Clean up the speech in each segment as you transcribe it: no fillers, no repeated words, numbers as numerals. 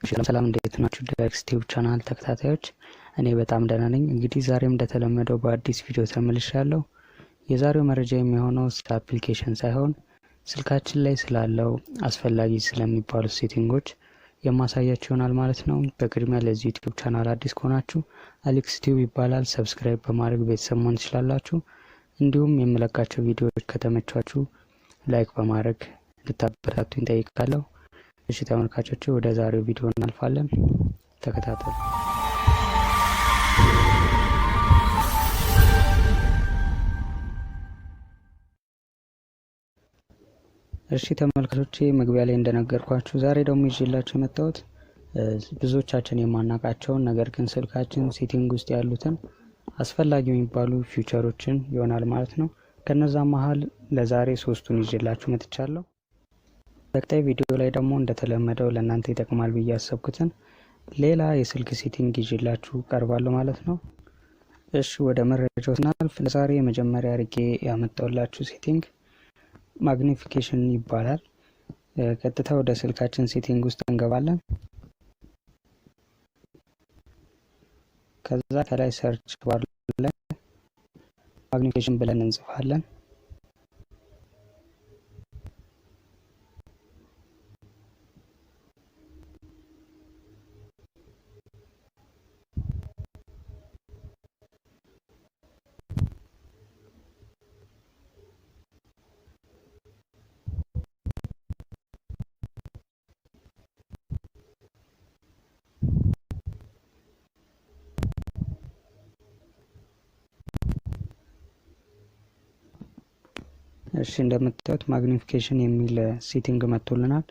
ሰላም እንዴት ናችሁ? ዳይሬክት ቲዩብ ቻናል ተከታታዮች፣ እኔ በጣም ደህና ነኝ። እንግዲህ ዛሬም እንደተለመደው በአዲስ ቪዲዮ ተመልሻለሁ። የዛሬው መረጃ የሚሆነው ስለ አፕሊኬሽን ሳይሆን ስልካችን ላይ ስላለው አስፈላጊ ስለሚባሉ ሴቲንጎች የማሳያችሁ ይሆናል ማለት ነው። በቅድሚያ ለዚህ ዩቲዩብ ቻናል አዲስ ከሆናችሁ አሌክስ ቲዩብ ይባላል፣ ሰብስክራይብ በማድረግ ቤተሰብ መሆን ትችላላችሁ። እንዲሁም የምለቃቸው ቪዲዮዎች ከተመቻችሁ ላይክ በማድረግ እንድታበረታቱኝ ጠይቃለሁ። እሺ ተመልካቾች፣ ወደ ዛሬው ቪዲዮ እናልፋለን። ተከታተሉ። እሺ ተመልካቾች፣ መግቢያ ላይ እንደነገርኳችሁ ዛሬ ደግሞ ይዤላችሁ የመጣሁት ብዙዎቻችን የማናውቃቸውን ነገር ግን ስልካችን ሴቲንግ ውስጥ ያሉትን አስፈላጊ የሚባሉ ፊውቸሮችን ይሆናል ማለት ነው። ከነዛ መሀል ለዛሬ ሶስቱን ይዤላችሁ መጥቻለሁ። በቀጣይ ቪዲዮ ላይ ደግሞ እንደተለመደው ለእናንተ ይጠቅማል ብዬ ያሰብኩትን ሌላ የስልክ ሴቲንግ ይዤላችሁ ቀርባለሁ ማለት ነው። እሺ ወደ መረጃው ስናልፍ ለዛሬ የመጀመሪያ አድርጌ ያመጣሁላችሁ ሴቲንግ ማግኒፊኬሽን ይባላል። ቀጥታ ወደ ስልካችን ሴቲንግ ውስጥ እንገባለን። ከዛ ከላይ ሰርች ባር ላይ ማግኒፊኬሽን ብለን እንጽፋለን። እሺ እንደምታዩት ማግኒፊኬሽን የሚል ሴቲንግ መጥቶልናል።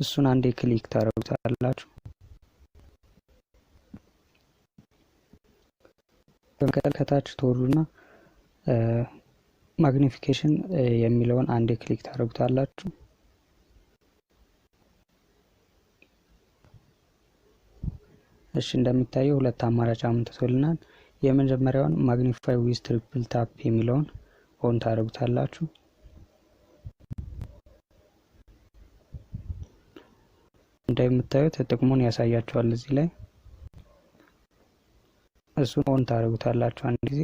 እሱን አንዴ ክሊክ ታደርጉታላችሁ። በመቀጠል ከታች ትወርዱና ማግኒፊኬሽን የሚለውን አንዴ ክሊክ ታደርጉታላችሁ። እሺ እንደሚታየው ሁለት አማራጭ አምጥቶልናል። የመጀመሪያውን ማግኒፋይ ዊዝ ትሪፕል ታፕ የሚለውን ኦን ታደርጉታላችሁ። እንደምታዩት ጥቅሙን ያሳያችኋል እዚህ ላይ። እሱን ኦን ታደርጉታላችሁ አንድ ጊዜ።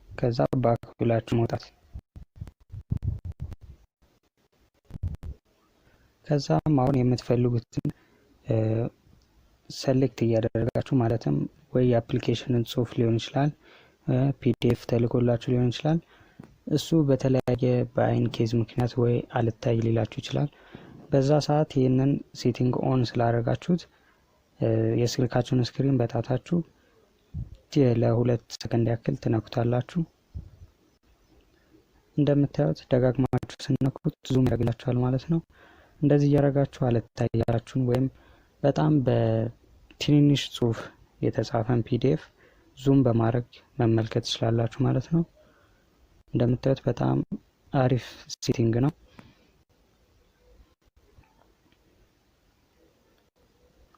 ከዛ ባክ ብላችሁ መውጣት። ከዛም አሁን የምትፈልጉትን ሰሌክት እያደረጋችሁ ማለትም ወይ የአፕሊኬሽንን ጽሁፍ ሊሆን ይችላል፣ ፒዲኤፍ ተልኮላችሁ ሊሆን ይችላል። እሱ በተለያየ በአይን ኬዝ ምክንያት ወይ አልታይ ሊላችሁ ይችላል። በዛ ሰዓት ይህንን ሴቲንግ ኦን ስላደረጋችሁት የስልካችሁን ስክሪን በጣታችሁ ለ2 ሰከንድ ያክል ትነኩታላችሁ። እንደምታዩት ደጋግማችሁ ስነኩት ዙም ያደርግላችኋል ማለት ነው። እንደዚህ እያደረጋችሁ አልታያችሁን ወይም በጣም በትንንሽ ጽሁፍ የተጻፈን ፒዲኤፍ ዙም በማድረግ መመልከት ትችላላችሁ ማለት ነው። እንደምታዩት በጣም አሪፍ ሴቲንግ ነው።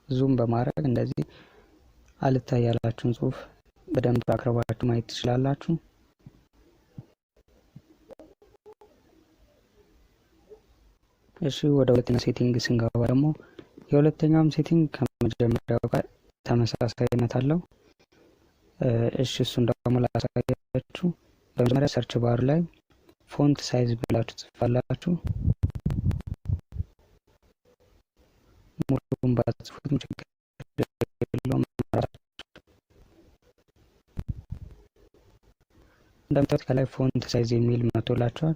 ዙም በማድረግ እንደዚህ አልታይ ያላችሁን ጽሁፍ በደንብ አቅርባችሁ ማየት ትችላላችሁ። እሺ ወደ ሁለተኛው ሴቲንግ ስንገባ ደግሞ የሁለተኛውም ሴቲንግ ከመጀመሪያው ጋር ተመሳሳይነት አለው። እሺ እሱን ደግሞ ላሳያችሁ። በመጀመሪያ ሰርች ባር ላይ ፎንት ሳይዝ ብላችሁ ጽፋላችሁ። ሙሉውን ባትጽፉትም ችግር የለውም። እንደምታዩት ከላይ ፎንት ሳይዝ የሚል መጥቶላችኋል።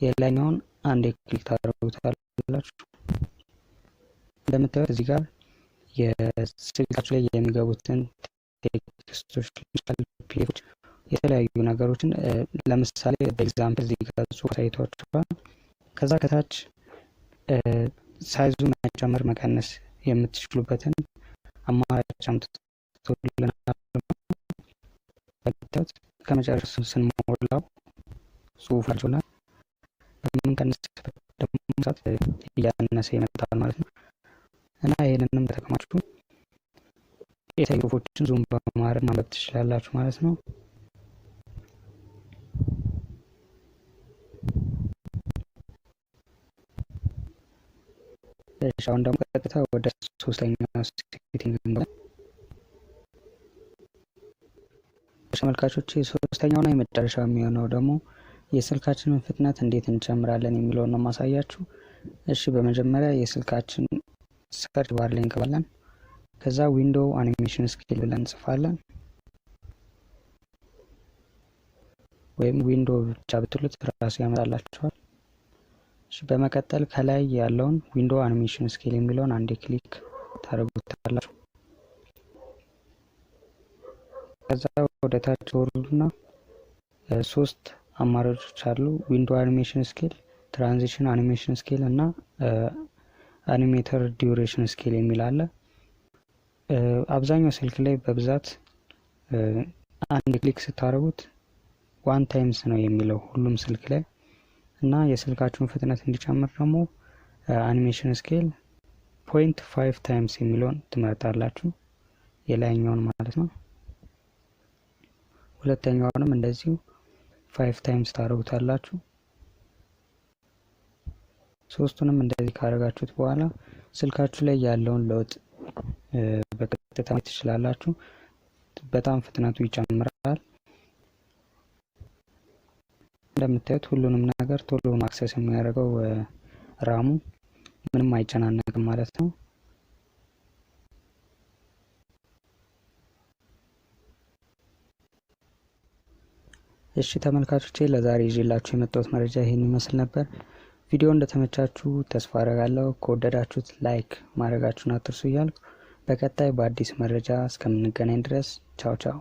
የላይኛውን አንዴ ክሊክ ታደርጉታላችሁ። እንደምታዩት እዚህ ጋር የስልካችሁ ላይ የሚገቡትን ቴክስቶች፣ ፒዲኤፎች፣ የተለያዩ ነገሮችን ለምሳሌ በኤግዛምፕል እዚህ ጋር ጽሁፍ ታይቷችኋል። ከዛ ከታች ሳይዙ መጨመር መቀነስ የምትችሉበትን አማራጭ አምጥቶልናል። ከመጨረሻ ስንሞላው ጽሁፋቸው ላይ በምንቀንስበት ደግሞ ሰዓት እያነሰ ይመጣል ማለት ነው። እና ይህንንም ተጠቅማችሁ የተለያዩ ጽሁፎችን ዙም በማድረግ ማንበብ ትችላላችሁ ማለት ነው። አሁን ደግሞ በቀጥታ ወደ ሶስተኛው ሴቲንግ ነው። ተመልካቾች ሶስተኛውና የመጨረሻው የሚሆነው ደግሞ የስልካችንን ፍጥነት እንዴት እንጨምራለን የሚለውን ነው ማሳያችሁ። እሺ በመጀመሪያ የስልካችን ሰርች ባር ላይ እንገባለን። ከዛ ዊንዶው አኒሜሽን ስኬል ብለን እንጽፋለን፣ ወይም ዊንዶው ብቻ ብትሉት ራሱ ያመጣላችኋል። እሺ በመቀጠል ከላይ ያለውን ዊንዶው አኒሜሽን ስኬል የሚለውን አንዴ ክሊክ ታደርጉታላችሁ። ከዛ ወደ ታች ወርዱና ሶስት አማራጮች አሉ። ዊንዶው አኒሜሽን ስኬል፣ ትራንዚሽን አኒሜሽን ስኬል እና አኒሜተር ዲዩሬሽን ስኬል የሚል አለ። አብዛኛው ስልክ ላይ በብዛት አንድ ክሊክ ስታደርጉት 1 ታይምስ ነው የሚለው ሁሉም ስልክ ላይ እና የስልካችሁን ፍጥነት እንዲጨምር ደግሞ አኒሜሽን ስኬል 0.5 ታይምስ የሚለውን ትመርጣላችሁ፣ የላይኛውን ማለት ነው። ሁለተኛውንም እንደዚሁ 5 ታይምስ ታደርጉታላችሁ። ሶስቱንም እንደዚህ ካደረጋችሁት በኋላ ስልካችሁ ላይ ያለውን ለውጥ በቀጥታ ማየት ትችላላችሁ። በጣም ፍጥነቱ ይጨምራል። እንደምታዩት ሁሉንም ነገር ቶሎ ማክሰስ የሚያደርገው ራሙ ምንም አይጨናነቅም ማለት ነው። እሺ ተመልካቾቼ ለዛሬ ይዤላችሁ የመጣሁት መረጃ ይሄን ይመስል ነበር። ቪዲዮ እንደተመቻችሁ ተስፋ አደርጋለሁ። ከወደዳችሁት ላይክ ማድረጋችሁን አትርሱ እያልኩ በቀጣይ በአዲስ መረጃ እስከምንገናኝ ድረስ ቻው ቻው።